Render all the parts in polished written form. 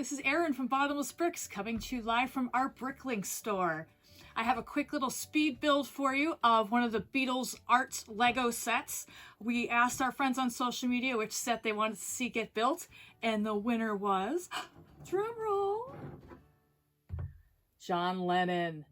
this is Erin from Bottomless Bricks coming to you live from our Bricklink store. I have a quick little speed build for you of one of the Beatles art Lego sets. We asked our friends on social media which set they wanted to see get built, and the winner was, drum roll, John Lennon.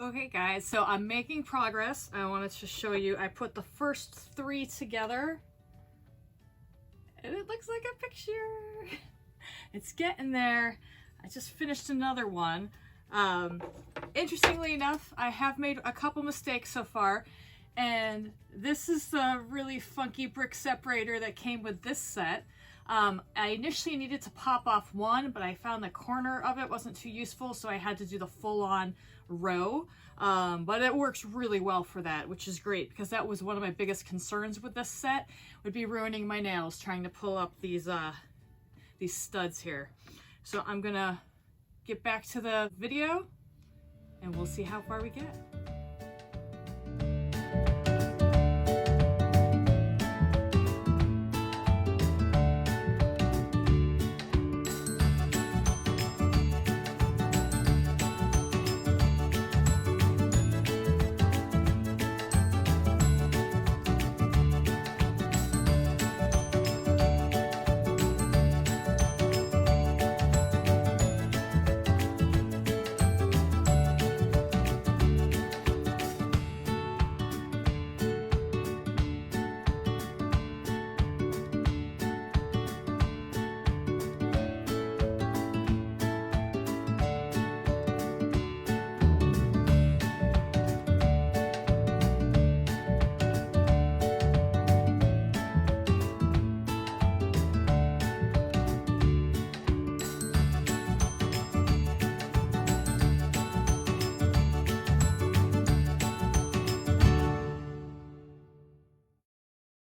Okay guys, so I'm making progress. I wanted to show you, I put the first 3 together and it looks like a picture. It's getting there. I just finished another one. Interestingly enough, I have made a couple mistakes so far, and this is the really funky brick separator that came with this set. I initially needed to pop off one, but I found the corner of it wasn't too useful, so I had to do the full-on row. But it works really well for that, which is great, because that was one of my biggest concerns with this set, would be ruining my nails trying to pull up these studs here. So I'm gonna get back to the video and we'll see how far we get.